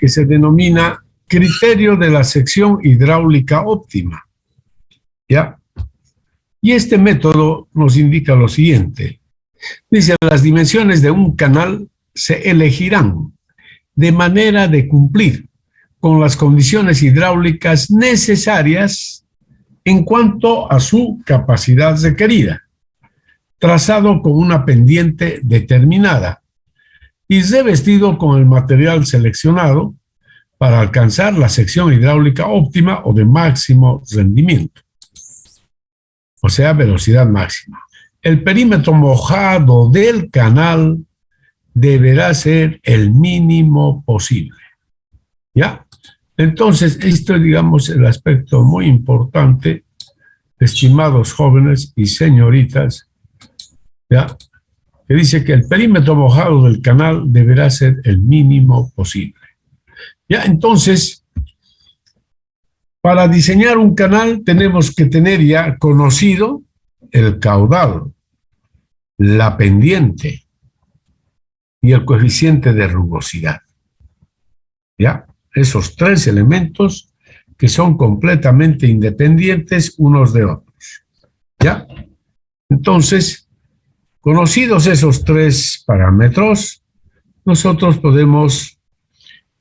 que se denomina criterio de la sección hidráulica óptima. ¿Ya? Y este método nos indica lo siguiente. Dice, las dimensiones de un canal se elegirán de manera de cumplir con las condiciones hidráulicas necesarias en cuanto a su capacidad requerida, trazado con una pendiente determinada y revestido con el material seleccionado para alcanzar la sección hidráulica óptima o de máximo rendimiento, o sea, velocidad máxima. El perímetro mojado del canal deberá ser el mínimo posible. ¿Ya? Entonces, esto es, digamos, el aspecto muy importante, estimados jóvenes y señoritas, ¿ya? Que dice que el perímetro mojado del canal deberá ser el mínimo posible. ¿Ya? Entonces, para diseñar un canal tenemos que tener ya conocido el caudal, la pendiente y el coeficiente de rugosidad. ¿Ya? Esos tres elementos que son completamente independientes unos de otros. ¿Ya? Entonces, conocidos esos tres parámetros, nosotros podemos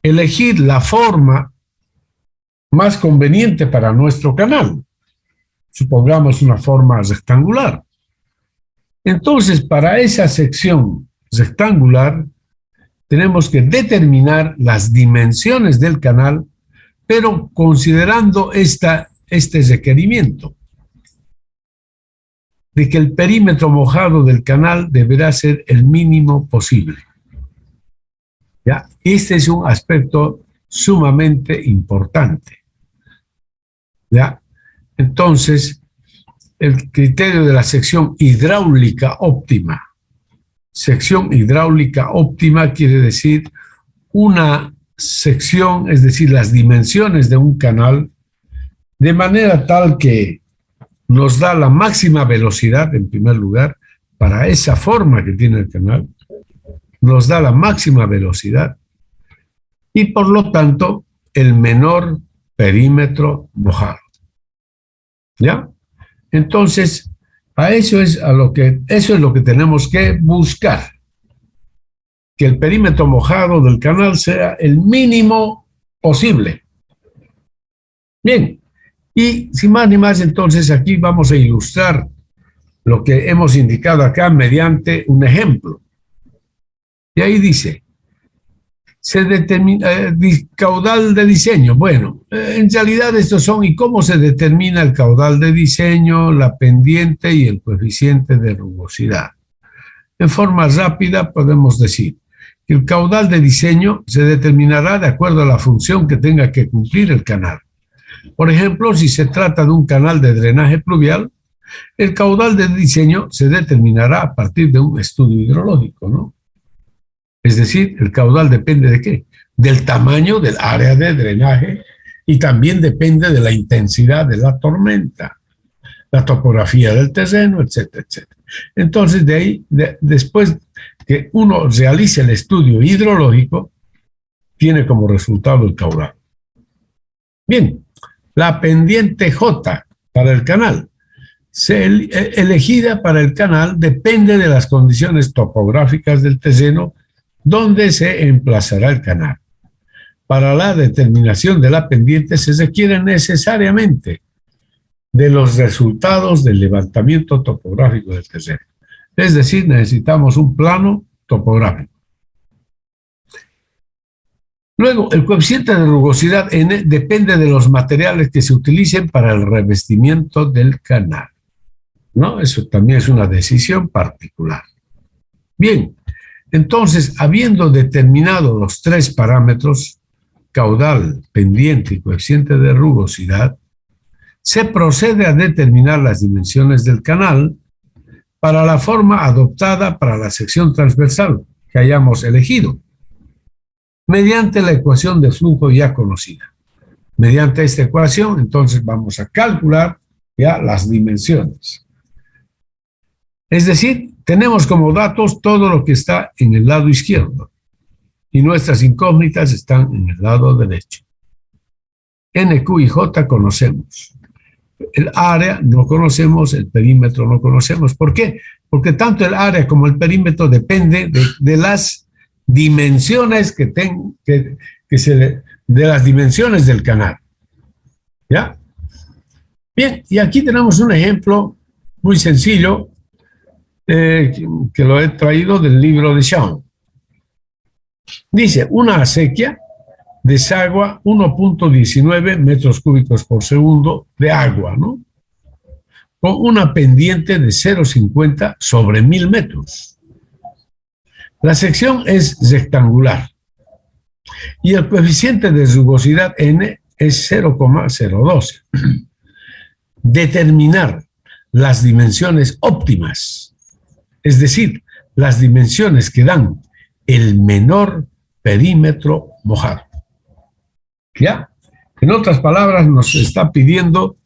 elegir la forma más conveniente para nuestro canal. Supongamos una forma rectangular. Entonces, para esa sección rectangular, tenemos que determinar las dimensiones del canal, pero considerando este requerimiento de que el perímetro mojado del canal deberá ser el mínimo posible. ¿Ya? Este es un aspecto sumamente importante. ¿Ya? Entonces, el criterio de la sección hidráulica óptima. Sección hidráulica óptima quiere decir una sección, es decir, las dimensiones de un canal, de manera tal que nos da la máxima velocidad, en primer lugar, para esa forma que tiene el canal, nos da la máxima velocidad y, por lo tanto, el menor perímetro mojado. ¿Ya? Entonces, eso es lo que tenemos que buscar, que el perímetro mojado del canal sea el mínimo posible. Bien, y sin más ni más, entonces aquí vamos a ilustrar lo que hemos indicado acá mediante un ejemplo. Y ahí dice, se determina caudal de diseño. Bueno, en realidad estos son, ¿y cómo se determina el caudal de diseño, la pendiente y el coeficiente de rugosidad? En forma rápida podemos decir que el caudal de diseño se determinará de acuerdo a la función que tenga que cumplir el canal. Por ejemplo, si se trata de un canal de drenaje pluvial, el caudal de diseño se determinará a partir de un estudio hidrológico, ¿no? Es decir, el caudal depende ¿de qué? Del tamaño del área de drenaje y también depende de la intensidad de la tormenta, la topografía del terreno, etcétera, etcétera. Entonces, de ahí, después que uno realice el estudio hidrológico, tiene como resultado el caudal. Bien, la pendiente J para el canal, elegida para el canal, depende de las condiciones topográficas del terreno donde se emplazará el canal. Para la determinación de la pendiente se requiere necesariamente de los resultados del levantamiento topográfico del terreno. Es decir, necesitamos un plano topográfico. Luego, el coeficiente de rugosidad N depende de los materiales que se utilicen para el revestimiento del canal, ¿no? Eso también es una decisión particular. Bien, entonces, habiendo determinado los tres parámetros, caudal, pendiente y coeficiente de rugosidad, se procede a determinar las dimensiones del canal para la forma adoptada para la sección transversal que hayamos elegido, mediante la ecuación de flujo ya conocida. Mediante esta ecuación, entonces, vamos a calcular ya las dimensiones. Es decir, tenemos como datos todo lo que está en el lado izquierdo. y nuestras incógnitas están en el lado derecho. N, Q y J conocemos. El área no conocemos, el perímetro no conocemos. ¿Por qué? Porque tanto el área como el perímetro depende de las dimensiones de las dimensiones del canal. ¿Ya? Bien, y aquí tenemos un ejemplo muy sencillo que lo he traído del libro de Shawn. Dice, una acequia desagua 1.19 metros cúbicos por segundo de agua, ¿no? Con una pendiente de 0,50 sobre 1000 metros. La sección es rectangular y el coeficiente de rugosidad N es 0,012. Determinar las dimensiones óptimas, es decir, las dimensiones que dan el menor perímetro mojado. ¿Ya? En otras palabras, nos está pidiendo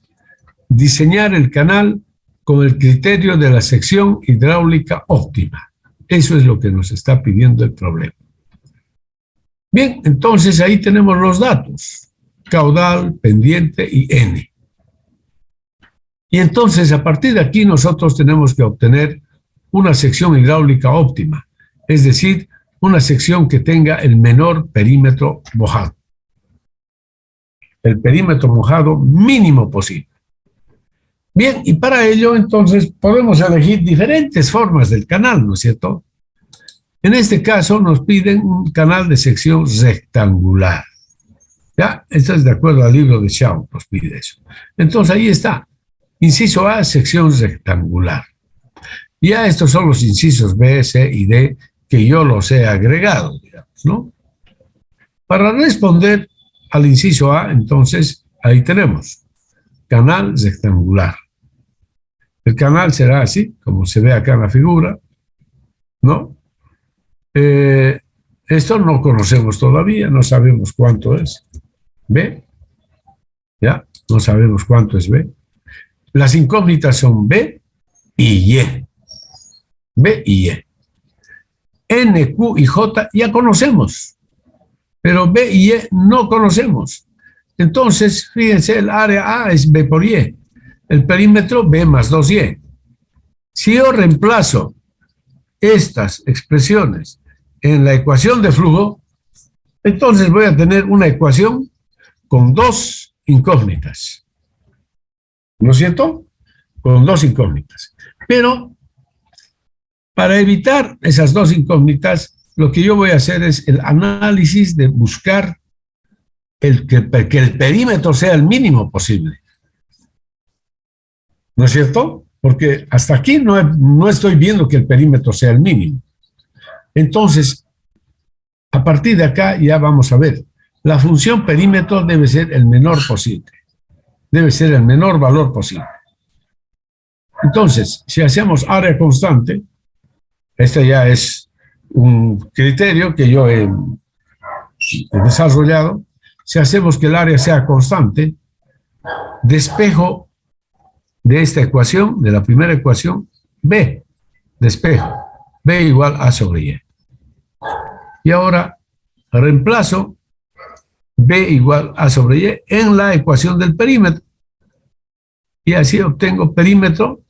diseñar el canal con el criterio de la sección hidráulica óptima. Eso es lo que nos está pidiendo el problema. Bien, entonces ahí tenemos los datos: caudal, pendiente y N. Y entonces, a partir de aquí, nosotros tenemos que obtener una sección hidráulica óptima, es decir, una sección que tenga el menor perímetro mojado. El perímetro mojado mínimo posible. Bien, y para ello, entonces, podemos elegir diferentes formas del canal, ¿no es cierto? En este caso, nos piden un canal de sección rectangular. ¿Ya? Esto es de acuerdo al libro de Shawn, nos pide eso. Entonces, ahí está. Inciso A, sección rectangular. Ya estos son los incisos B, C y D que yo los he agregado, digamos, ¿no? Para responder al inciso A, entonces, ahí tenemos canal rectangular. El canal será así, como se ve acá en la figura, ¿no? Esto no conocemos todavía, no sabemos cuánto es. ¿B? ¿Ya? No sabemos cuánto es B. Las incógnitas son B y Y. B y Y. N, Q y J ya conocemos, pero B y Y no conocemos. Entonces, fíjense, el área A es B por Y, el perímetro B más 2Y. Si yo reemplazo estas expresiones en la ecuación de flujo, entonces voy a tener una ecuación con dos incógnitas. ¿No es cierto? Con dos incógnitas. Pero para evitar esas dos incógnitas, lo que yo voy a hacer es el análisis de buscar que el perímetro sea el mínimo posible. ¿No es cierto? Porque hasta aquí no estoy viendo que el perímetro sea el mínimo. Entonces, a partir de acá ya vamos a ver. La función perímetro debe ser el menor posible. Debe ser el menor valor posible. Entonces, si hacemos área constante, este ya es un criterio que yo he desarrollado. Si hacemos que el área sea constante, despejo de esta ecuación, de la primera ecuación, B, despejo, B igual A sobre Y. Y ahora reemplazo B igual A sobre Y en la ecuación del perímetro. Y así obtengo perímetro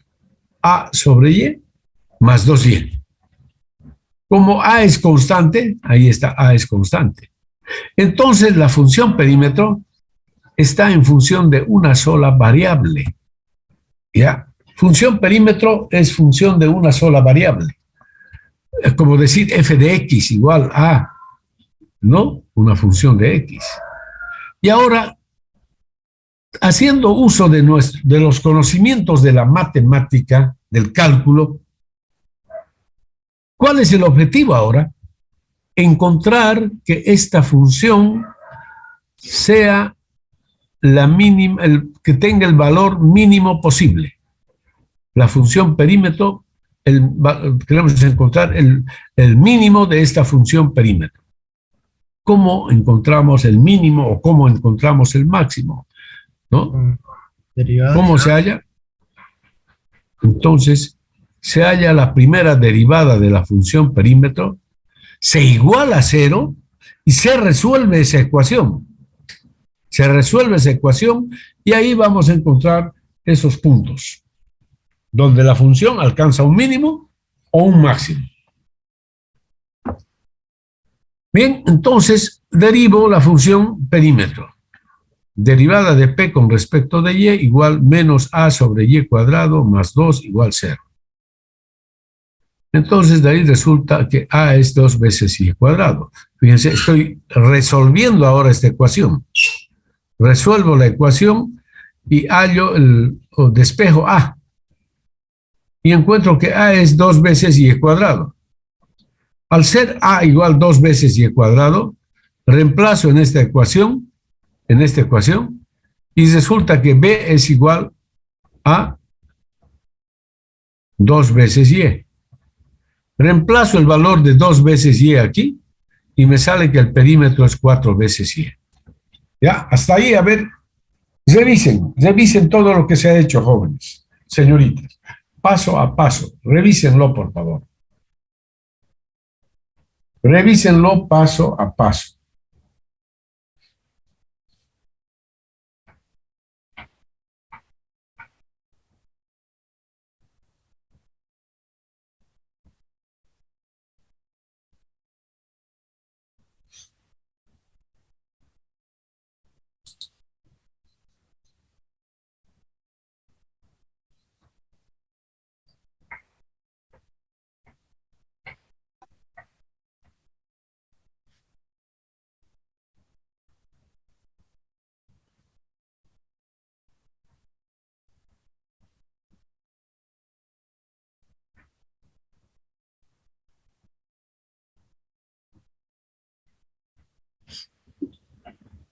A sobre Y más 2Y. Como A es constante, ahí está, A es constante. Entonces la función perímetro está en función de una sola variable. ¿Ya? Función perímetro es función de una sola variable. Es como decir f de x igual a, ¿no? Una función de x. Y ahora, haciendo uso de los conocimientos de la matemática, del cálculo, ¿cuál es el objetivo ahora? Encontrar que esta función sea la mínima, que tenga el valor mínimo posible. La función perímetro, queremos encontrar el mínimo de esta función perímetro. ¿Cómo encontramos el mínimo o cómo encontramos el máximo? ¿No? ¿Cómo se halla? Entonces, se halla la primera derivada de la función perímetro, se iguala a 0 Y se resuelve esa ecuación. Se resuelve esa ecuación y ahí vamos a encontrar esos puntos, donde la función alcanza un mínimo o un máximo. Bien, entonces derivo la función perímetro. Derivada de P con respecto de Y igual menos A sobre Y cuadrado más 2 igual 0. Entonces de ahí resulta que A es 2 veces Y cuadrado. Fíjense, estoy resolviendo ahora esta ecuación. Resuelvo la ecuación y hallo o despejo A. Y encuentro que A es 2 veces Y cuadrado. Al ser A igual 2 veces Y cuadrado, reemplazo en esta ecuación, y resulta que B es igual a 2 veces Y. Reemplazo el valor de 2 veces Y aquí y me sale que el perímetro es 4 veces Y. Ya, hasta ahí, a ver, revisen todo lo que se ha hecho, jóvenes, señoritas, paso a paso, revísenlo, por favor. Revísenlo paso a paso.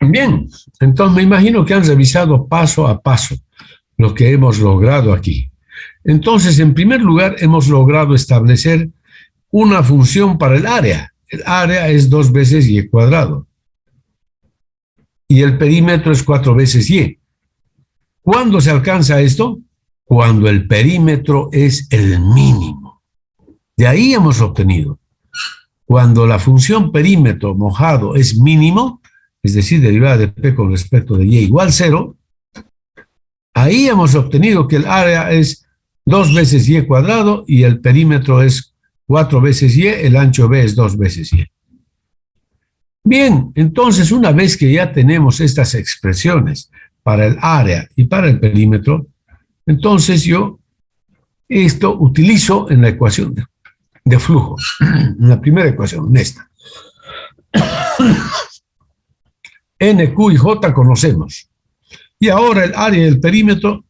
Bien, entonces me imagino que han revisado paso a paso lo que hemos logrado aquí. Entonces, en primer lugar, hemos logrado establecer una función para el área. El área es 2 veces Y cuadrado. Y el perímetro es 4 veces Y. ¿Cuándo se alcanza esto? Cuando el perímetro es el mínimo. De ahí hemos obtenido. Cuando la función perímetro mojado es mínimo, es decir, derivada de P con respecto de Y igual 0, ahí hemos obtenido que el área es 2 veces Y cuadrado y el perímetro es 4 veces Y, el ancho B es 2 veces Y. Bien, entonces una vez que ya tenemos estas expresiones para el área y para el perímetro, entonces yo esto utilizo en la ecuación de flujo, en la primera ecuación, en esta. N, Q y J conocemos. Y ahora el área y el perímetro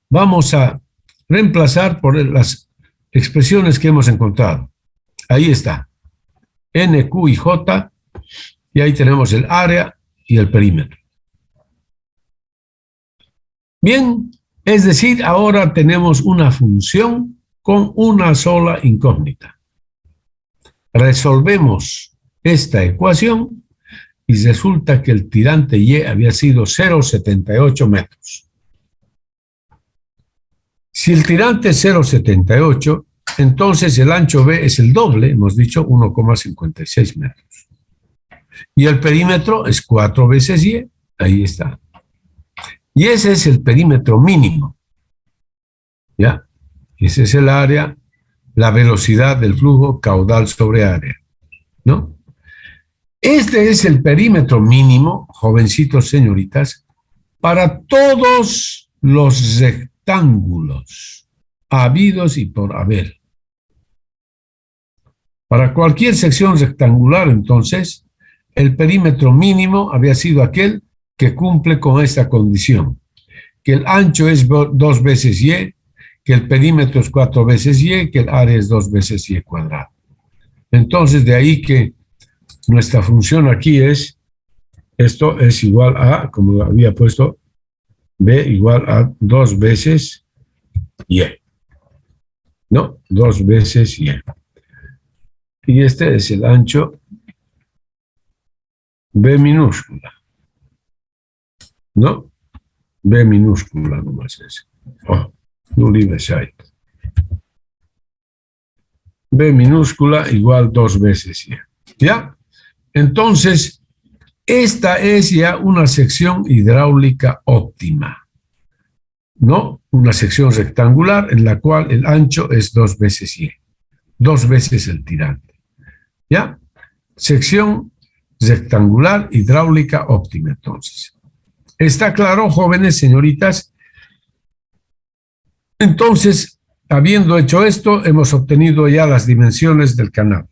vamos a reemplazar por las expresiones que hemos encontrado. Ahí está. N, Q y J, y ahí tenemos el área y el perímetro. Bien, es decir, ahora tenemos una función con una sola incógnita. Resolvemos esta ecuación y resulta que el tirante Y había sido 0,78 metros. Si el tirante es 0,78, entonces el ancho B es el doble, hemos dicho 1,56 metros. Y el perímetro es 4 veces Y, ahí está. Y ese es el perímetro mínimo. ¿Ya? Ese es el área, la velocidad del flujo caudal sobre área. ¿No? Este es el perímetro mínimo, jovencitos, señoritas, para todos los rectángulos habidos y por haber. Para cualquier sección rectangular, entonces, el perímetro mínimo había sido aquel que cumple con esta condición, que el ancho es 2 veces Y, que el perímetro es 4 veces Y, que el área es 2 veces Y cuadrado. Entonces, de ahí que nuestra función aquí es, esto es igual a, como había puesto, B igual a 2 veces Y. ¿No? 2 veces Y. Y este es el ancho B minúscula. ¿No? B minúscula nomás es. Oh, no leave sight. B minúscula igual 2 veces Y. ¿Ya? Entonces, esta es ya una sección hidráulica óptima, ¿no? Una sección rectangular en la cual el ancho es 2 veces Y, 2 veces el tirante. ¿Ya? Sección rectangular hidráulica óptima, entonces. ¿Está claro, jóvenes, señoritas? Entonces, habiendo hecho esto, hemos obtenido ya las dimensiones del canal.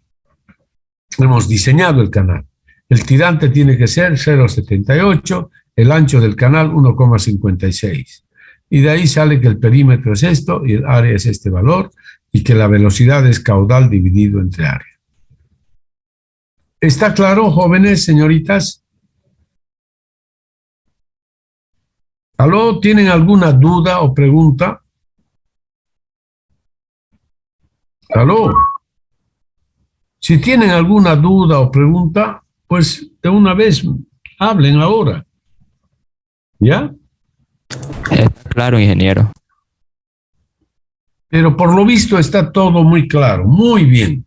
Hemos diseñado el canal. El tirante tiene que ser 0,78, el ancho del canal 1,56. Y de ahí sale que el perímetro es esto y el área es este valor y que la velocidad es caudal dividido entre área. ¿Está claro, jóvenes, señoritas? ¿Aló? ¿Tienen alguna duda o pregunta? ¿Aló? Si tienen alguna duda o pregunta, pues de una vez hablen ahora. ¿Ya? Está claro, ingeniero. Pero por lo visto está todo muy claro, muy bien.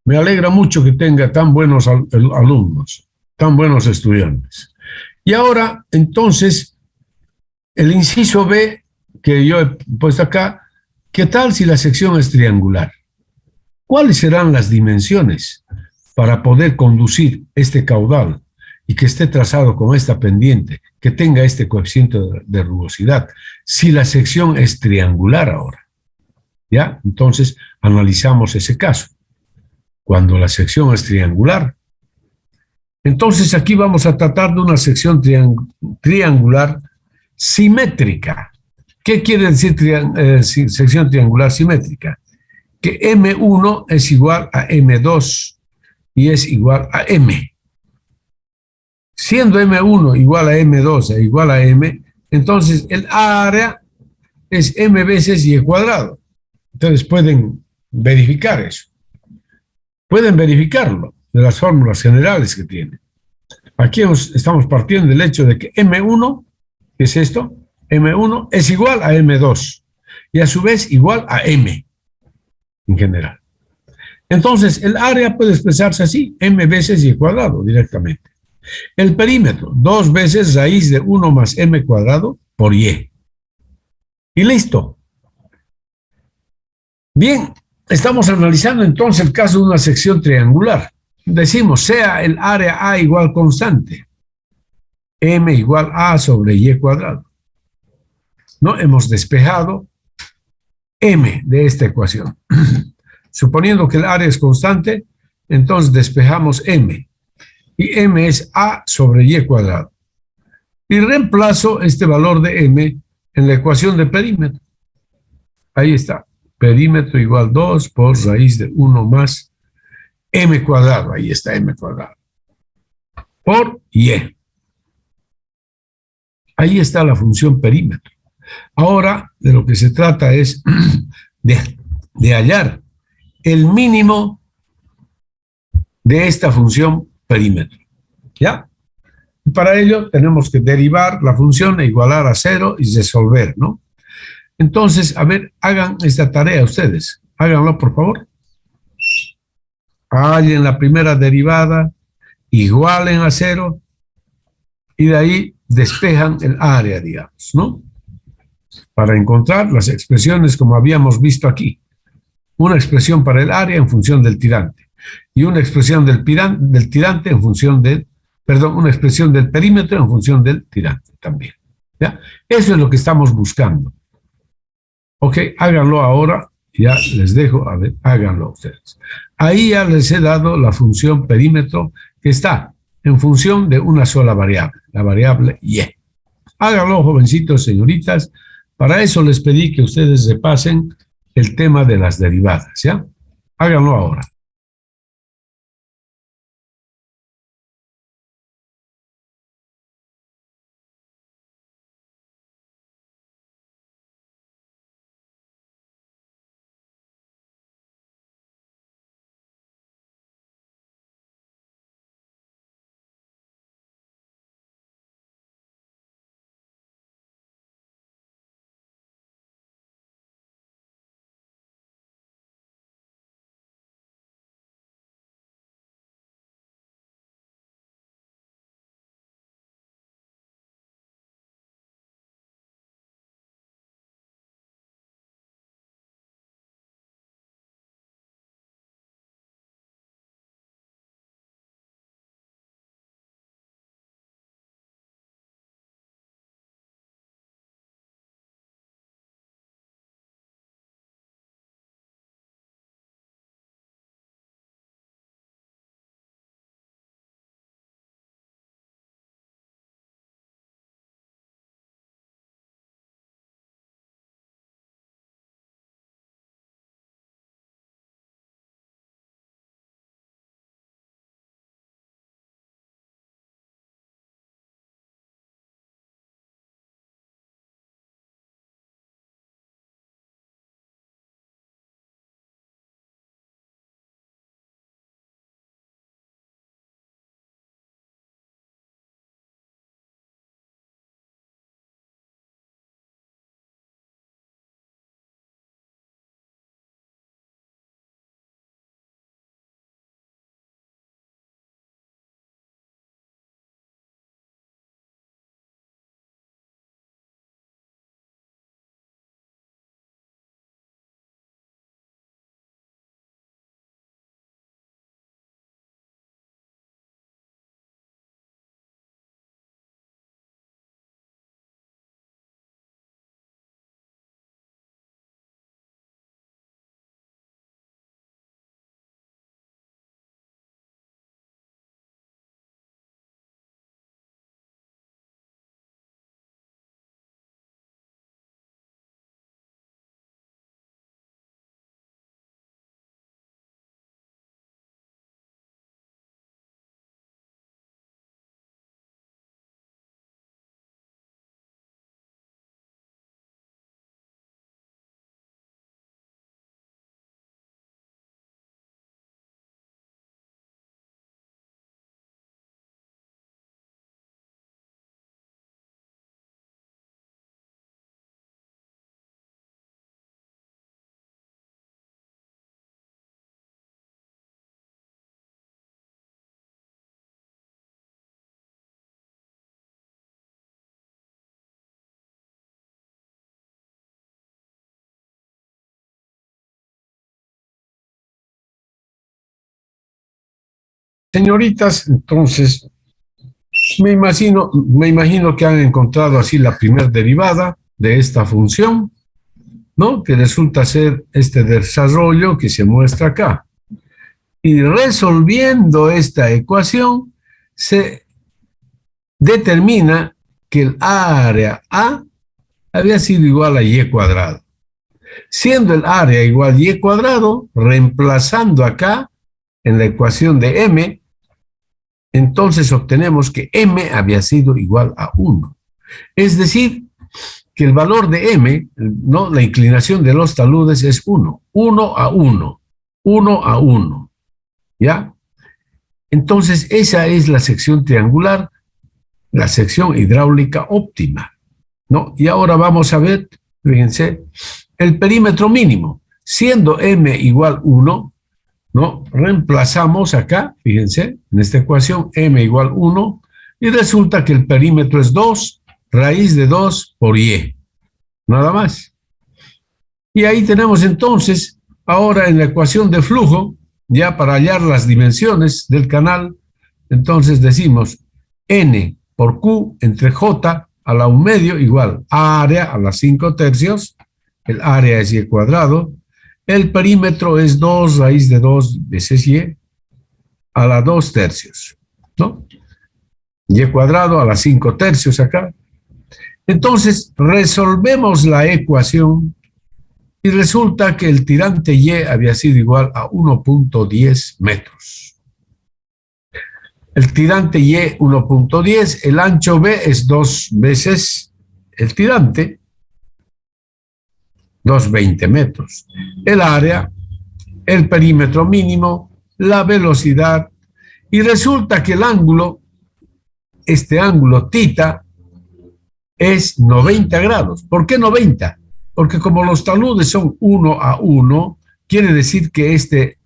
Me alegra mucho que tenga tan buenos alumnos, tan buenos estudiantes. Y ahora, entonces, el inciso B que yo he puesto acá, ¿qué tal si la sección es triangular? ¿Cuáles serán las dimensiones para poder conducir este caudal y que esté trazado con esta pendiente, que tenga este coeficiente de rugosidad, si la sección es triangular ahora? ¿Ya? Entonces, analizamos ese caso. Cuando la sección es triangular, entonces aquí vamos a tratar de una sección triangular simétrica. ¿Qué quiere decir sección triangular simétrica? Que M1 es igual a M2 y es igual a M. Siendo M1 igual a M2 e igual a M, entonces el área es M veces Y cuadrado. Entonces pueden verificar eso. Pueden verificarlo de las fórmulas generales que tienen. Aquí estamos partiendo del hecho de que M1, ¿qué es esto? M1 es igual a M2 y a su vez igual a M en general. Entonces, el área puede expresarse así, M veces Y cuadrado directamente. El perímetro, 2 veces raíz de 1 más M cuadrado por Y. Y listo. Bien, estamos analizando entonces el caso de una sección triangular. Decimos, sea el área A igual constante, M igual A sobre Y cuadrado. ¿No? Hemos despejado M de esta ecuación. Suponiendo que el área es constante, entonces despejamos M. Y M es A sobre Y cuadrado. Y reemplazo este valor de M en la ecuación de perímetro. Ahí está. Perímetro igual 2 por raíz de 1 más M cuadrado. Ahí está M cuadrado. Por Y. Ahí está la función perímetro. Ahora, de lo que se trata es de hallar el mínimo de esta función perímetro. ¿Ya? Y para ello tenemos que derivar la función e igualar a 0 y resolver, ¿no? Entonces, a ver, hagan esta tarea ustedes. Háganlo, por favor. Hallen la primera derivada, igualen a 0 y de ahí despejan el área, digamos, ¿no? Para encontrar las expresiones como habíamos visto aquí. Una expresión para el área en función del tirante y una expresión del tirante en función del, perdón, una expresión del perímetro en función del tirante también. ¿Ya? Eso es lo que estamos buscando. Ok, háganlo ahora, ya les dejo, a ver, háganlo ustedes. Ahí ya les he dado la función perímetro que está en función de una sola variable, la variable Y. Háganlo, jovencitos, señoritas. Para eso les pedí que ustedes repasen el tema de las derivadas, ¿ya? Háganlo ahora. Señoritas, entonces, me imagino que han encontrado así la primera derivada de esta función, ¿no? Que resulta ser este desarrollo que se muestra acá. Y resolviendo esta ecuación, se determina que el área A había sido igual a y cuadrado. Siendo el área igual a y cuadrado, reemplazando acá en la ecuación de m, entonces obtenemos que m había sido igual a 1. Es decir, que el valor de m, ¿no? La inclinación de los taludes es 1, 1 a 1, 1 a 1, ¿ya? Entonces, esa es la sección triangular, la sección hidráulica óptima, ¿no? Y ahora vamos a ver, fíjense, el perímetro mínimo. Siendo m igual 1, ¿no? Reemplazamos acá, fíjense, en esta ecuación, m igual 1, y resulta que el perímetro es 2, raíz de 2 por y, nada más. Y ahí tenemos entonces, ahora en la ecuación de flujo, ya para hallar las dimensiones del canal, entonces decimos n por q entre j a la 1 medio igual a área a la 5 tercios, el área es y cuadrado, el perímetro es 2 raíz de 2 veces y a la 2 tercios, ¿no? Y cuadrado a la 5 tercios acá. Entonces, resolvemos la ecuación y resulta que el tirante Y había sido igual a 1.10 metros. El tirante Y 1.10, el ancho B es 2 veces el tirante, 220 metros. El área, el perímetro mínimo, la velocidad, y resulta que el ángulo, este ángulo θ, es 90 grados. ¿Por qué 90? Porque como los taludes son 1 a 1, quiere decir que este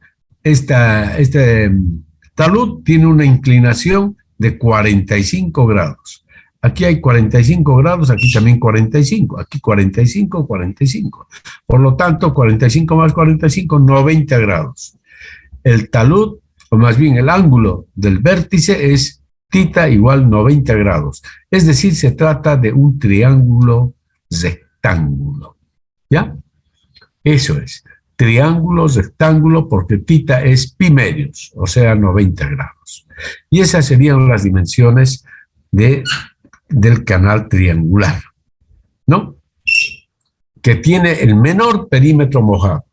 talud tiene una inclinación de 45 grados. Aquí hay 45 grados, aquí también 45, aquí 45, 45. Por lo tanto, 45 más 45, 90 grados. El talud, o más bien el ángulo del vértice es θ igual 90 grados. Es decir, se trata de un triángulo rectángulo. ¿Ya? Eso es. Triángulo rectángulo porque θ es pi medios, o sea, 90 grados. Y esas serían las dimensiones del canal triangular, ¿no? Que tiene el menor perímetro mojado.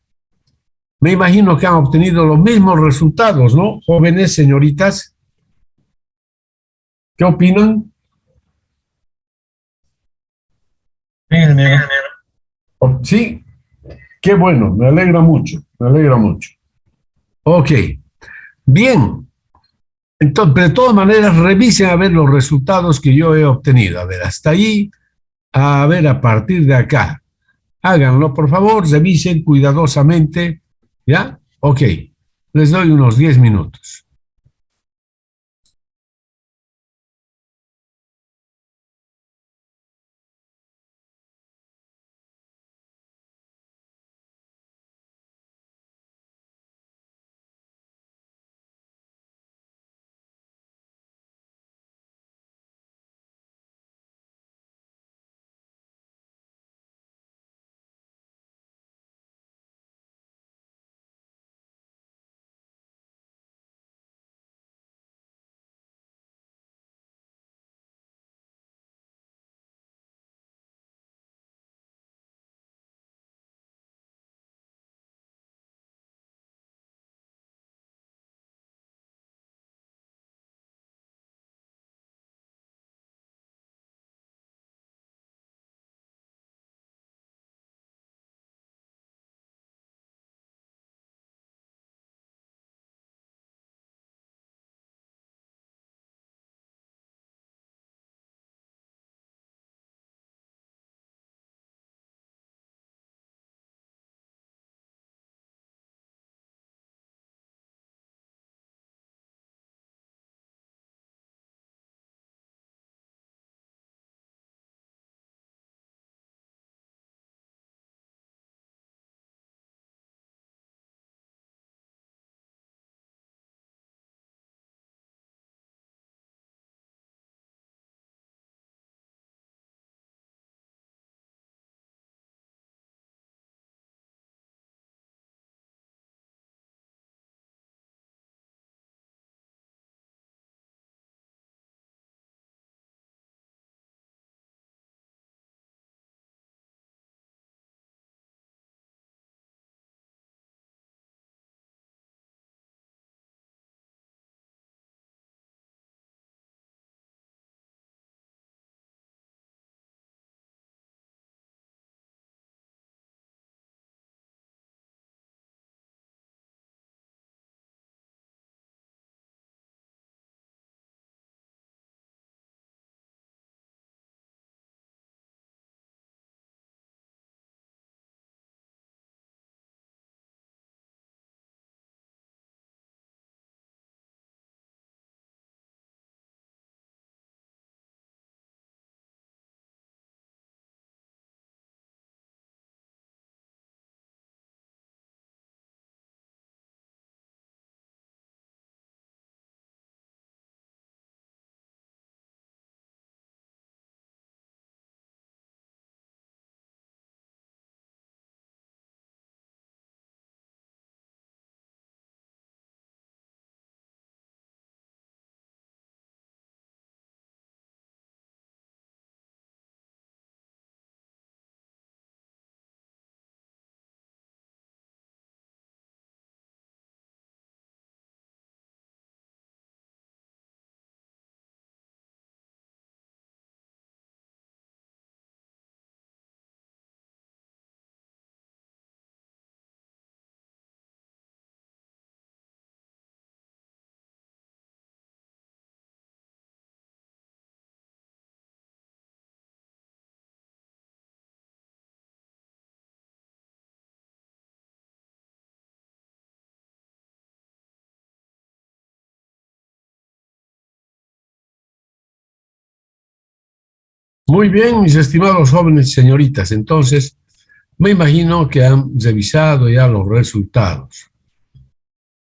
Me imagino que han obtenido los mismos resultados, ¿no? Jóvenes, señoritas, ¿qué opinan? Bien, bien. Sí, qué bueno, me alegra mucho, me alegra mucho. Ok, bien. Entonces, de todas maneras, revisen a ver los resultados que yo he obtenido. A ver, hasta ahí, a ver, a partir de acá. Háganlo, por favor, revisen cuidadosamente. ¿Ya? Ok, les doy unos 10 minutos. Muy bien, mis estimados jóvenes y señoritas. Entonces, me imagino que han revisado ya los resultados,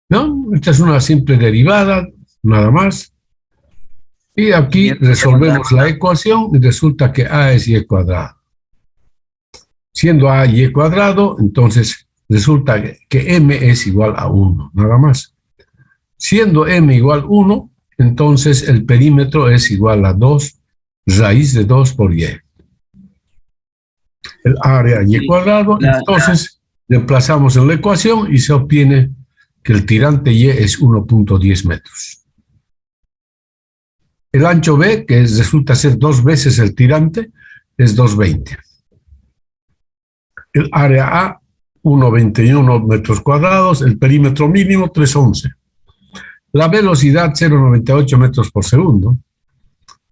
¿no? Esta es una simple derivada, nada más. Y aquí resolvemos la ecuación y resulta que A es y cuadrado. Siendo A y cuadrado, entonces resulta que M es igual a 1, nada más. Siendo M igual a 1, entonces el perímetro es igual a 2 raíz de 2 por Y. El área y cuadrado, entonces reemplazamos en la ecuación y se obtiene que el tirante Y es 1.10 metros. El ancho B, que resulta ser 2 veces el tirante, es 220. El área A, 1,21 metros cuadrados, el perímetro mínimo, 311. La velocidad, 0,98 metros por segundo.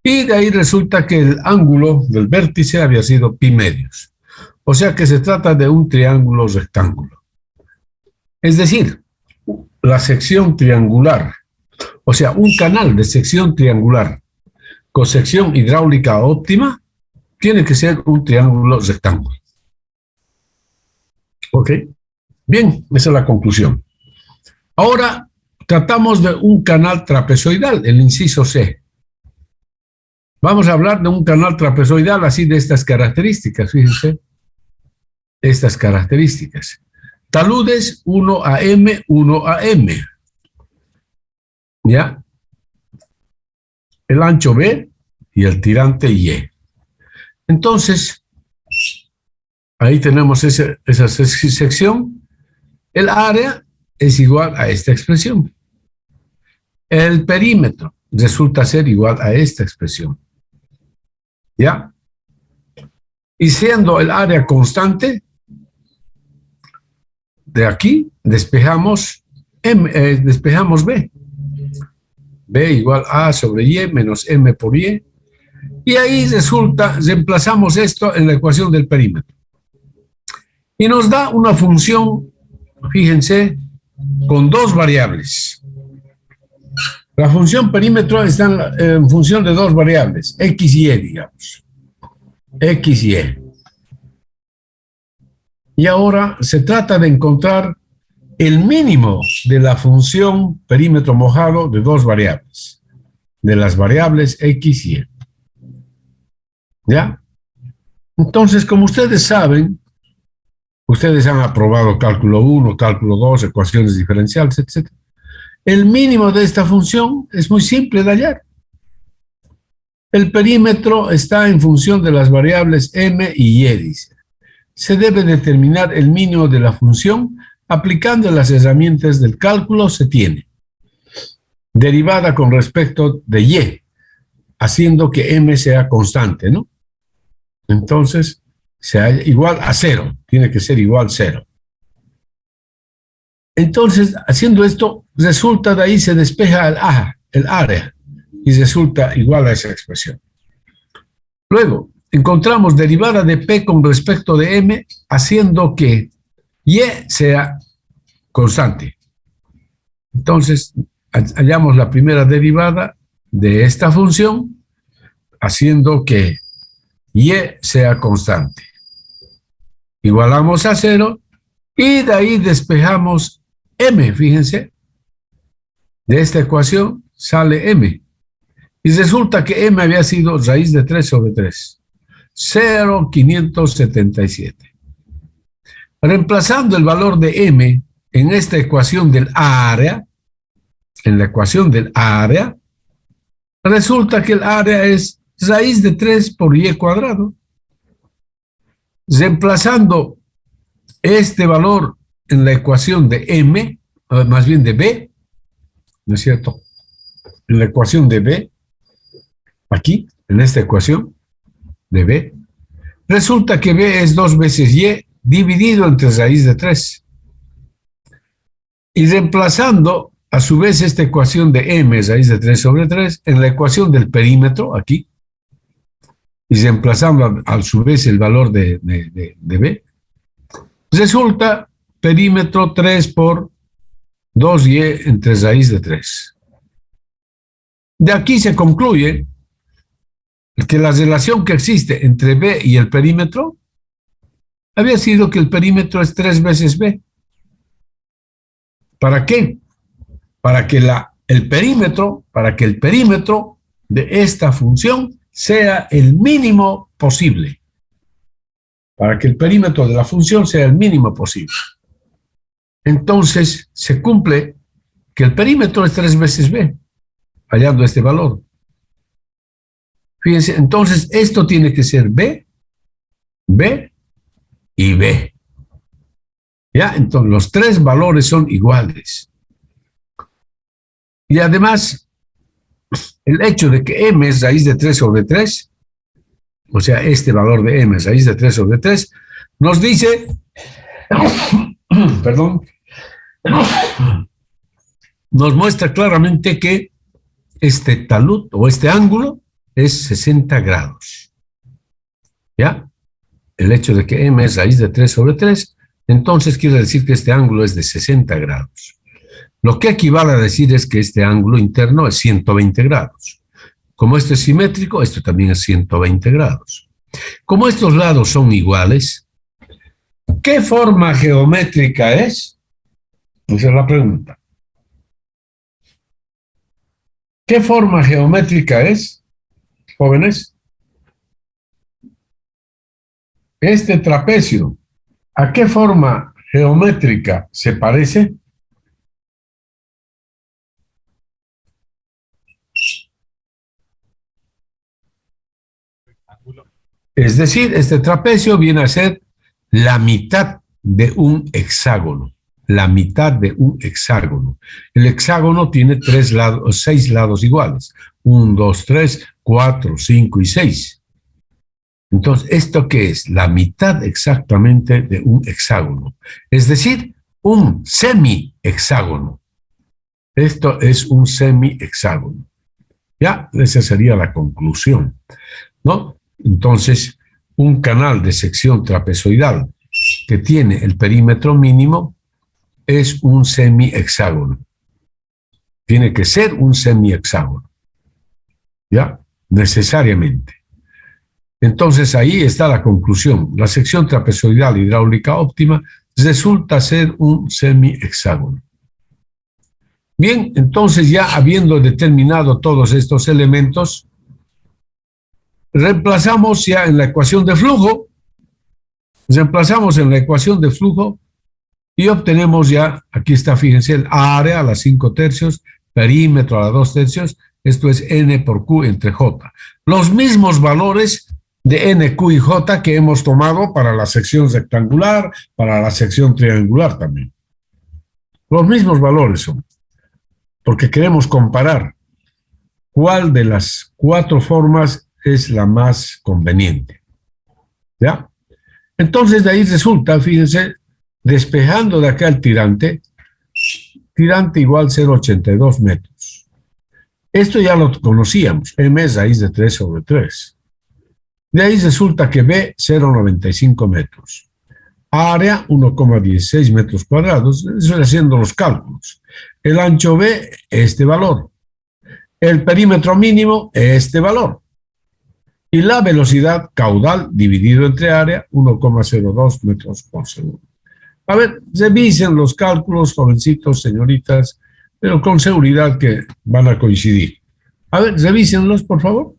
Y de ahí resulta que el ángulo del vértice había sido pi medios. O sea que se trata de un triángulo rectángulo. Es decir, la sección triangular, o sea, un canal de sección triangular con sección hidráulica óptima, tiene que ser un triángulo rectángulo. ¿Ok? Bien, esa es la conclusión. Ahora tratamos de un canal trapezoidal, el inciso C. Vamos a hablar de un canal trapezoidal así de estas características, fíjense. Estas características. Taludes 1 a M, 1 a M. ¿Ya? El ancho B y el tirante Y. Entonces, ahí tenemos esa sección. El área es igual a esta expresión. El perímetro resulta ser igual a esta expresión. ¿Ya? Y siendo el área constante, de aquí despejamos B. B igual A sobre Y menos M por Y. Y ahí resulta, reemplazamos esto en la ecuación del perímetro. Y nos da una función, fíjense, con dos variables. La función perímetro está en función de dos variables, X y Y, digamos. X y Y. Y ahora se trata de encontrar el mínimo de la función perímetro mojado de dos variables, de las variables X y Y. ¿Ya? Entonces, como ustedes saben, ustedes han aprobado cálculo 1, cálculo 2, ecuaciones diferenciales, etc. El mínimo de esta función es muy simple de hallar. El perímetro está en función de las variables M y Y, dice. Se debe determinar el mínimo de la función aplicando las herramientas del cálculo se tiene. Derivada con respecto de Y, haciendo que M sea constante, ¿no? Entonces, sea igual a 0, tiene que ser igual a 0. Entonces, haciendo esto, resulta de ahí se despeja el área, y resulta igual a esa expresión. Luego, encontramos derivada de P con respecto de M, haciendo que Y sea constante. Entonces, hallamos la primera derivada de esta función, haciendo que Y sea constante. Igualamos a 0 y de ahí despejamos M, fíjense. De esta ecuación sale M. Y resulta que M había sido raíz de 3 sobre 3. 0,577. Reemplazando el valor de M en esta ecuación del área, en la ecuación del área, resulta que el área es raíz de 3 por Y cuadrado. Reemplazando este valor en la ecuación de M, más bien de B, ¿no es cierto? En la ecuación de B, aquí, en esta ecuación de B, resulta que B es 2 veces Y dividido entre raíz de 3. Y reemplazando a su vez esta ecuación de M, raíz de 3 sobre 3, en la ecuación del perímetro, aquí, y reemplazando a su vez el valor de B, resulta perímetro 3 por 2Y entre raíz de 3. De aquí se concluye Que la relación que existe entre B y el perímetro había sido que el perímetro es 3 veces B. ¿Para qué? Para que el perímetro de esta función sea el mínimo posible. Para que el perímetro de la función sea el mínimo posible. Entonces se cumple que el perímetro es 3 veces B, hallando este valor. Fíjense, entonces esto tiene que ser B, B y B. ¿Ya? Entonces los tres valores son iguales. Y además, el hecho de que m es raíz de 3 sobre 3, o sea, este valor de m es raíz de 3 sobre 3, nos dice, perdón, nos muestra claramente que este talud o este ángulo es 60 grados. ¿Ya? El hecho de que m es raíz de 3 sobre 3, entonces quiere decir que este ángulo es de 60 grados. Lo que equivale a decir es que este ángulo interno es 120 grados. Como esto es simétrico, esto también es 120 grados. Como estos lados son iguales, ¿qué forma geométrica es? Esa es la pregunta. ¿Qué forma geométrica es, jóvenes? Este trapecio, ¿a qué forma geométrica se parece? Es decir, este trapecio viene a ser la mitad de un hexágono. La mitad de un hexágono. El hexágono tiene 6 lados iguales. 1, 2, 3, 4, 5 y 6. Entonces, ¿esto qué es? La mitad exactamente de un hexágono. Es decir, un semi-hexágono. Esto es un semi-hexágono. Ya, esa sería la conclusión, ¿no? Entonces, un canal de sección trapezoidal que tiene el perímetro mínimo es un semi-hexágono. Tiene que ser un semi-hexágono, ¿ya? Necesariamente. Entonces, ahí está la conclusión. La sección trapezoidal hidráulica óptima resulta ser un semi-hexágono. Bien, entonces ya habiendo determinado todos estos elementos, reemplazamos ya en la ecuación de flujo, y obtenemos ya, aquí está, fíjense, el área a las 5 tercios, perímetro a las 2 tercios, esto es N por Q entre J. Los mismos valores de N, Q y J que hemos tomado para la sección rectangular, para la sección triangular también. Los mismos valores son, porque queremos comparar cuál de las 4 formas es la más conveniente. ¿Ya? Entonces de ahí resulta, fíjense, despejando de acá el tirante igual 0,82 metros. Esto ya lo conocíamos, m es raíz de 3 sobre 3. De ahí resulta que B, 0,95 metros. Área, 1,16 metros cuadrados, eso haciendo los cálculos. El ancho B, este valor. El perímetro mínimo, este valor. Y la velocidad caudal dividido entre área, 1,02 metros por segundo. A ver, revisen los cálculos, jovencitos, señoritas, pero con seguridad que van a coincidir. A ver, revísenlos, por favor.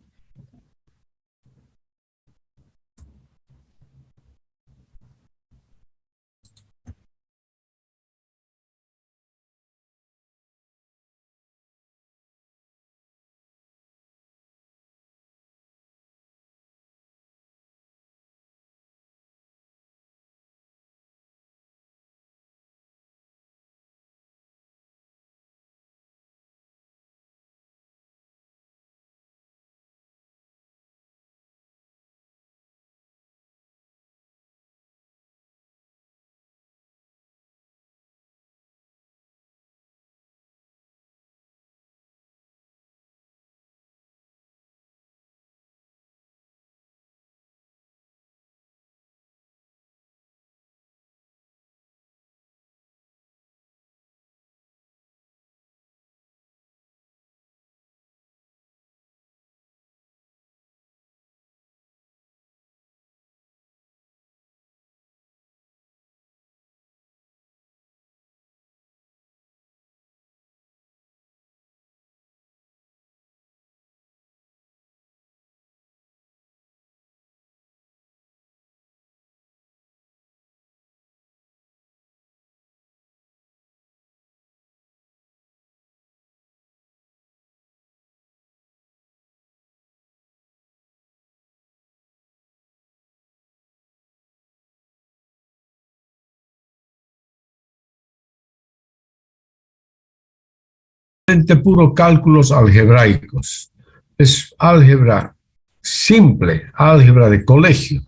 puro cálculos algebraicos. Es álgebra simple, álgebra de colegio.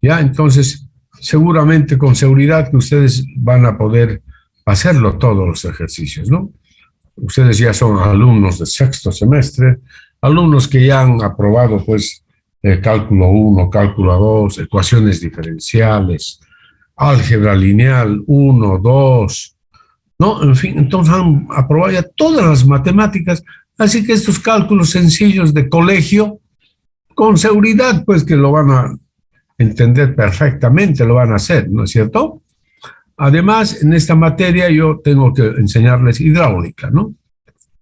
¿Ya? Entonces, seguramente con seguridad que ustedes van a poder hacerlo todos los ejercicios, ¿no? Ustedes ya son alumnos de sexto semestre, alumnos que ya han aprobado, pues, cálculo 1, cálculo 2, ecuaciones diferenciales, álgebra lineal 1, 2, ¿no? En fin, entonces han aprobado ya todas las matemáticas, así que estos cálculos sencillos de colegio, con seguridad, pues, que lo van a entender perfectamente, lo van a hacer, ¿no es cierto? Además, en esta materia yo tengo que enseñarles hidráulica, ¿no?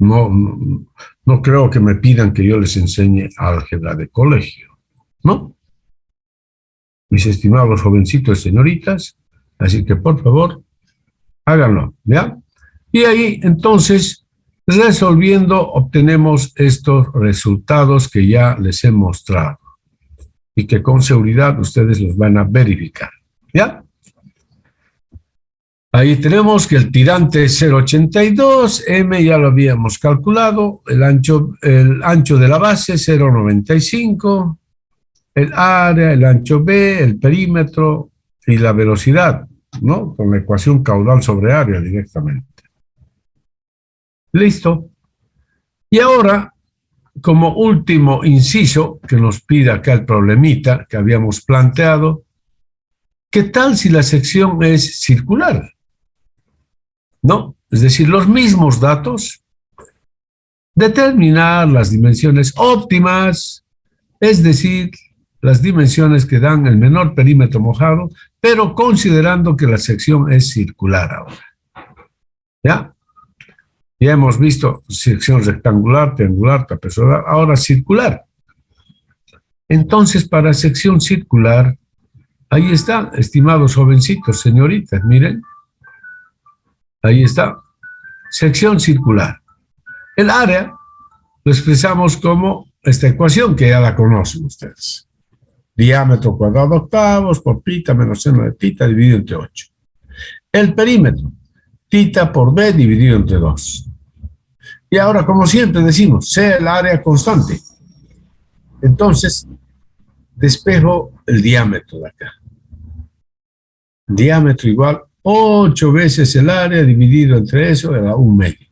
No creo que me pidan que yo les enseñe álgebra de colegio, ¿no? Mis estimados jovencitos y señoritas, así que por favor, háganlo, ¿ya? Y ahí, entonces, resolviendo, obtenemos estos resultados que ya les he mostrado y que con seguridad ustedes los van a verificar, ¿ya? Ahí tenemos que el tirante es 0,82, M ya lo habíamos calculado, el ancho de la base 0,95, el área, el ancho B, el perímetro y la velocidad, ¿no? Con la ecuación caudal sobre área directamente. Listo. Y ahora, como último inciso que nos pide acá el problemita que habíamos planteado, ¿qué tal si la sección es circular? ¿No? Es decir, los mismos datos, determinar las dimensiones óptimas, es decir, las dimensiones que dan el menor perímetro mojado, pero considerando que la sección es circular ahora. ¿Ya? Ya hemos visto sección rectangular, triangular, trapezoidal, ahora circular. Entonces, para sección circular, ahí está, estimados jovencitos, señoritas, miren. Ahí está, sección circular. El área lo expresamos como esta ecuación que ya la conocen ustedes. Diámetro cuadrado octavos por pita menos seno de tita dividido entre 8. El perímetro, tita por b dividido entre 2. Y ahora, como siempre decimos, sea el área constante. Entonces, despejo el diámetro de acá. Diámetro igual 8 veces el área dividido entre eso era 1/2.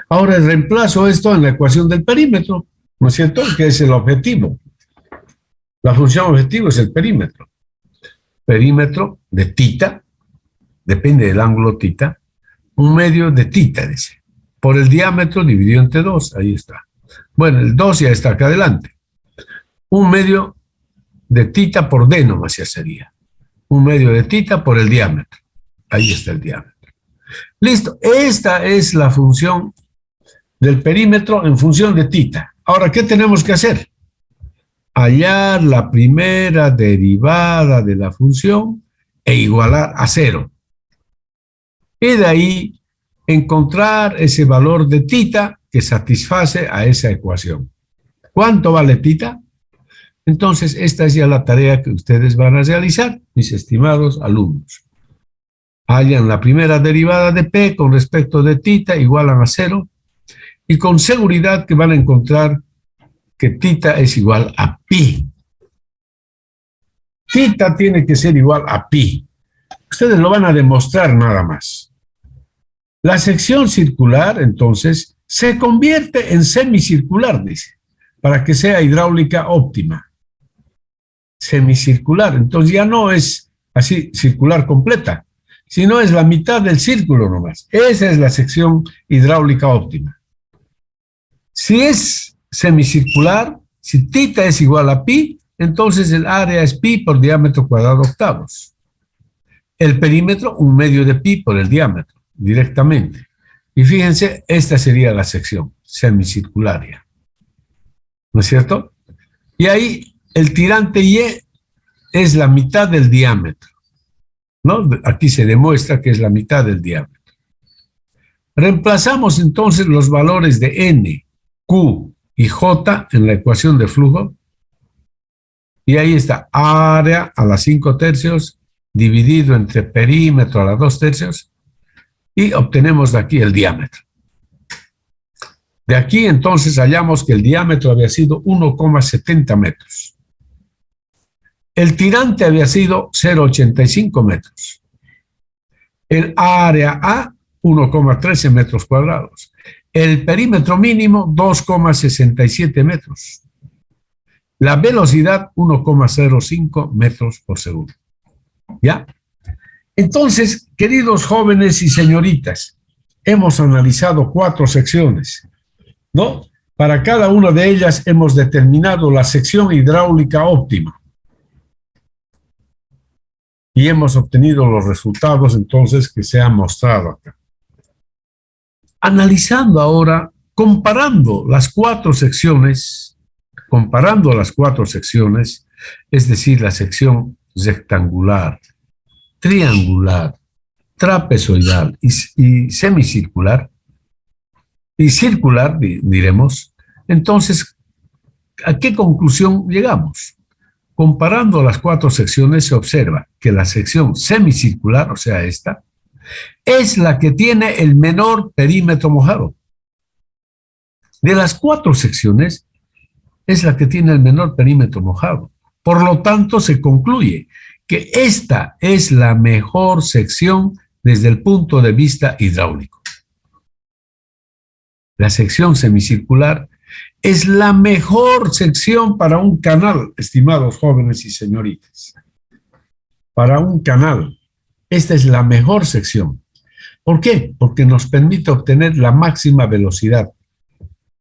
Ahora reemplazo esto en la ecuación del perímetro, ¿no es cierto? Que es el objetivo. La función objetivo es el perímetro. Perímetro de tita, depende del ángulo tita, 1/2 de tita, dice. Por el diámetro dividido entre 2, ahí está. Bueno, el 2 ya está acá adelante. 1/2 de tita por d nomás ya sería. 1/2 de tita por el diámetro. Ahí está el diámetro. Listo, esta es la función del perímetro en función de tita. Ahora, ¿qué tenemos que hacer? Hallar la primera derivada de la función e igualar a 0. Y de ahí encontrar ese valor de tita que satisface a esa ecuación. ¿Cuánto vale tita? Entonces, esta es ya la tarea que ustedes van a realizar, mis estimados alumnos. Hallan la primera derivada de P con respecto de tita, igualan a 0, y con seguridad que van a encontrar que tita es igual a pi. Tita tiene que ser igual a pi. Ustedes lo van a demostrar nada más. La sección circular, entonces, se convierte en semicircular, dice, para que sea hidráulica óptima. Semicircular, entonces ya no es así circular completa, sino es la mitad del círculo nomás. Esa es la sección hidráulica óptima. Si es semicircular, si tita es igual a pi, entonces el área es pi por diámetro cuadrado octavos. El perímetro, 1/2 de pi por el diámetro, directamente. Y fíjense, esta sería la sección semicircularia. ¿No es cierto? Y ahí el tirante Y es la mitad del diámetro, ¿no? Aquí se demuestra que es la mitad del diámetro. Reemplazamos entonces los valores de N, Q y J en la ecuación de flujo. Y ahí está área a las 5/3 dividido entre perímetro a las 2/3 y obtenemos de aquí el diámetro. De aquí entonces hallamos que el diámetro había sido 1,70 metros. El tirante había sido 0,85 metros. El área A, 1,13 metros cuadrados. El perímetro mínimo, 2,67 metros. La velocidad, 1,05 metros por segundo. ¿Ya? Entonces, queridos jóvenes y señoritas, hemos analizado 4 secciones, ¿no? Para cada una de ellas hemos determinado la sección hidráulica óptima. Y hemos obtenido los resultados entonces que se han mostrado acá. Analizando ahora, comparando las 4 secciones, es decir, la sección rectangular, triangular, trapezoidal y semicircular, y circular, diremos, entonces, ¿a qué conclusión llegamos? Comparando las 4 secciones se observa que la sección semicircular, o sea, esta, es la que tiene el menor perímetro mojado. De las 4 secciones, es la que tiene el menor perímetro mojado. Por lo tanto, se concluye que esta es la mejor sección desde el punto de vista hidráulico. La sección semicircular es la mejor sección para un canal, estimados jóvenes y señoritas. Para un canal, esta es la mejor sección. ¿Por qué? Porque nos permite obtener la máxima velocidad.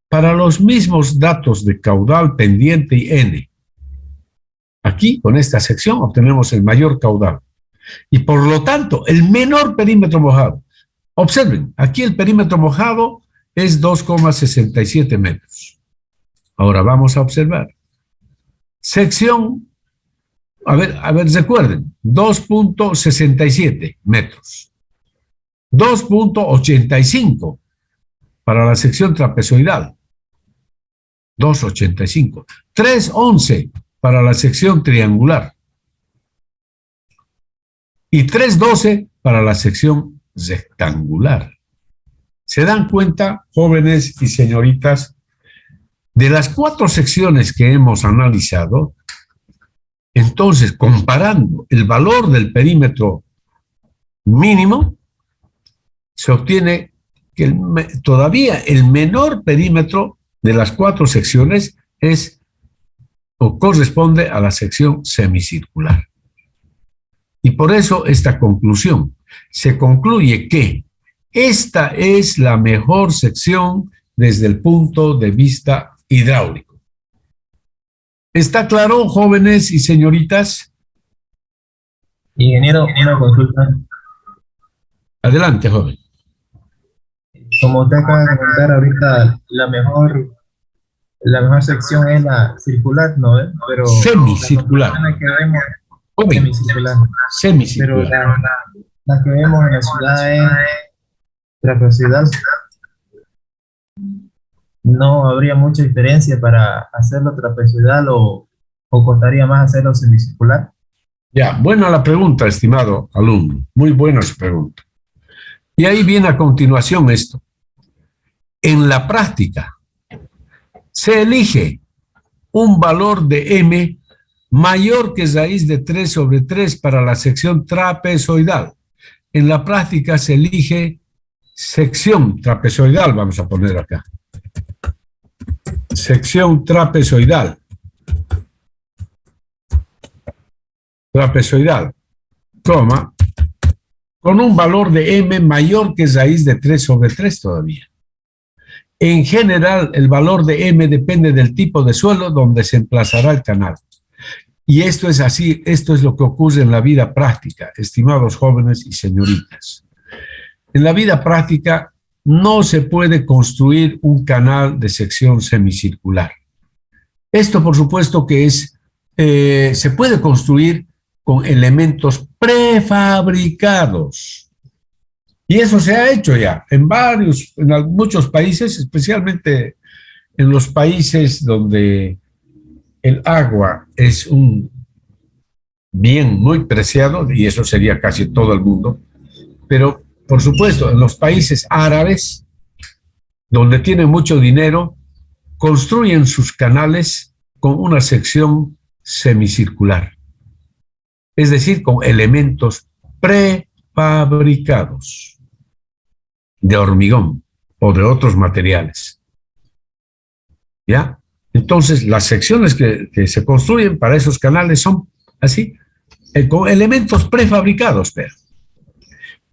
Para los mismos datos de caudal, pendiente y N. Aquí, con esta sección, obtenemos el mayor caudal. Y por lo tanto, el menor perímetro mojado. Observen, aquí el perímetro mojado es 2,67 metros. Ahora vamos a observar. Sección, a ver, recuerden, 2,67 metros. 2,85 para la sección trapezoidal. 2,85. 3,11 para la sección triangular. Y 3,12 para la sección rectangular. ¿Se dan cuenta, jóvenes y señoritas, de las 4 secciones que hemos analizado? Entonces, comparando el valor del perímetro mínimo, se obtiene que todavía el menor perímetro de las 4 secciones es o corresponde a la sección semicircular. Y por eso esta conclusión. Se concluye que esta es la mejor sección desde el punto de vista hidráulico. ¿Está claro, jóvenes y señoritas? Ingeniero, una consulta. Adelante, joven. Como usted acaba de comentar ahorita, la mejor sección es la circular, ¿no? Pero semicircular. la que vemos, semicircular. Semicircular. Pero la que vemos en la ciudad es trapezoidal. ¿No habría mucha diferencia para hacerlo trapezoidal o costaría más hacerlo semicircular? Ya, buena la pregunta, estimado alumno. Muy buena su pregunta. Y ahí viene a continuación esto. En la práctica, se elige un valor de M mayor que raíz de 3 sobre 3 para la sección trapezoidal. En la práctica se elige sección trapezoidal, vamos a poner acá. Sección trapezoidal. Trapezoidal, coma, con un valor de M mayor que raíz de 3 sobre 3 todavía. En general, el valor de M depende del tipo de suelo donde se emplazará el canal. Y esto es así, esto es lo que ocurre en la vida práctica, estimados jóvenes y señoritas. En la vida práctica no se puede construir un canal de sección semicircular. Esto, por supuesto, que es, se puede construir con elementos prefabricados. Y eso se ha hecho ya en muchos países, especialmente en los países donde el agua es un bien muy preciado, y eso sería casi todo el mundo, pero por supuesto en los países árabes donde tienen mucho dinero, construyen sus canales con una sección semicircular, es decir, con elementos prefabricados de hormigón o de otros materiales. ¿Ya? Entonces, las secciones que se construyen para esos canales son así, con elementos prefabricados.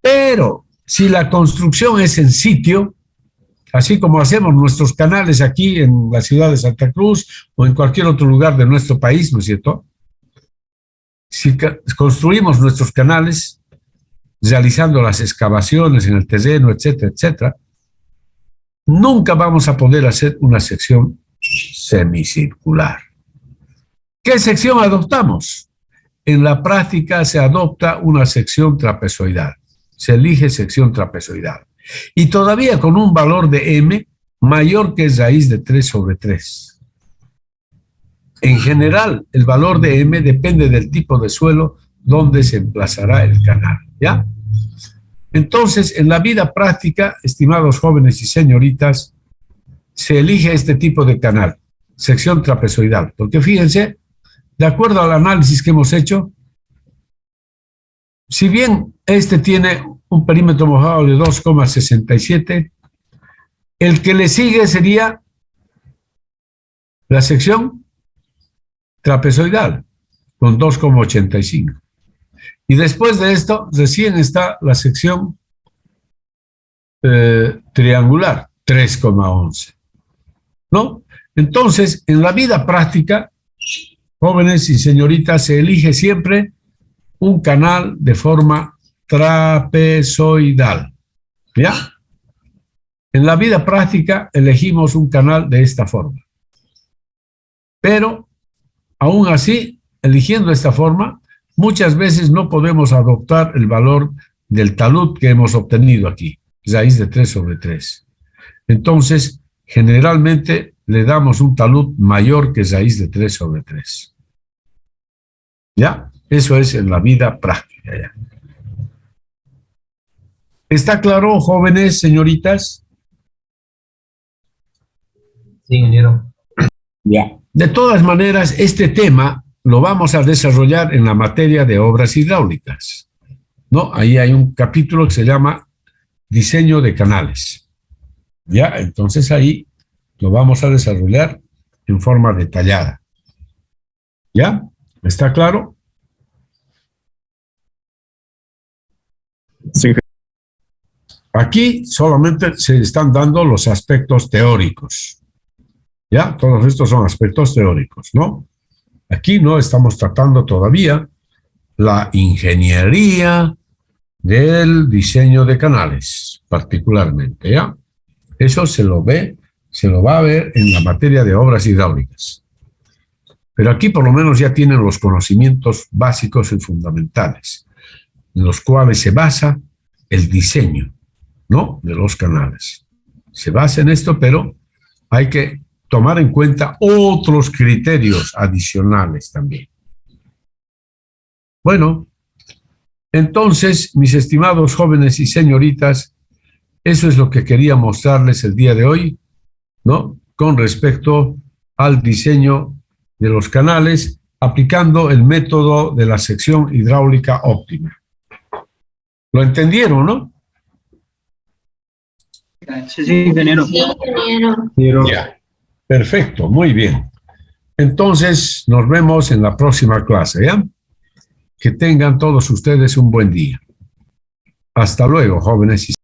Pero si la construcción es en sitio, así como hacemos nuestros canales aquí en la ciudad de Santa Cruz o en cualquier otro lugar de nuestro país, ¿no es cierto? Si construimos nuestros canales, realizando las excavaciones en el terreno, etcétera, etcétera, nunca vamos a poder hacer una sección semicircular. ¿Qué sección adoptamos? En la práctica se adopta una sección trapezoidal. Se elige sección trapezoidal. Y todavía con un valor de m mayor que raíz de 3 sobre 3. En general, el valor de m depende del tipo de suelo donde se emplazará el canal, ¿ya? Entonces, en la vida práctica, estimados jóvenes y señoritas, se elige este tipo de canal, sección trapezoidal, porque fíjense, de acuerdo al análisis que hemos hecho, si bien este tiene un perímetro mojado de 2,67, el que le sigue sería la sección trapezoidal, con 2,85. Y después de esto, recién está la sección triangular, 3,11. ¿No? Entonces, en la vida práctica, jóvenes y señoritas, se elige siempre un canal de forma trapezoidal. ¿Ya? En la vida práctica elegimos un canal de esta forma. Pero, aún así, eligiendo esta forma, muchas veces no podemos adoptar el valor del talud que hemos obtenido aquí, raíz de 3 sobre 3. Entonces, generalmente le damos un talud mayor que raíz de 3 sobre 3. ¿Ya? Eso es en la vida práctica. ¿Ya? ¿Está claro, jóvenes, señoritas? Sí, ingeniero. Ya. De todas maneras, este tema lo vamos a desarrollar en la materia de obras hidráulicas, ¿no? Ahí hay un capítulo que se llama diseño de canales. ¿Ya? Entonces ahí lo vamos a desarrollar en forma detallada. ¿Ya? ¿Está claro? Sí. Aquí solamente se están dando los aspectos teóricos. ¿Ya? Todos estos son aspectos teóricos, ¿no? Aquí no estamos tratando todavía la ingeniería del diseño de canales, particularmente, ¿ya? Eso se lo va a ver en la materia de obras hidráulicas. Pero aquí por lo menos ya tienen los conocimientos básicos y fundamentales, en los cuales se basa el diseño, ¿no?, de los canales. Se basa en esto, pero hay que tomar en cuenta otros criterios adicionales también. Bueno, entonces, mis estimados jóvenes y señoritas, eso es lo que quería mostrarles el día de hoy, ¿no?, con respecto al diseño de los canales, aplicando el método de la sección hidráulica óptima. ¿Lo entendieron, no? Sí, ingeniero. Sí, ingeniero. Ya. Perfecto, muy bien. Entonces, nos vemos en la próxima clase, ¿ya? Que tengan todos ustedes un buen día. Hasta luego, jóvenes y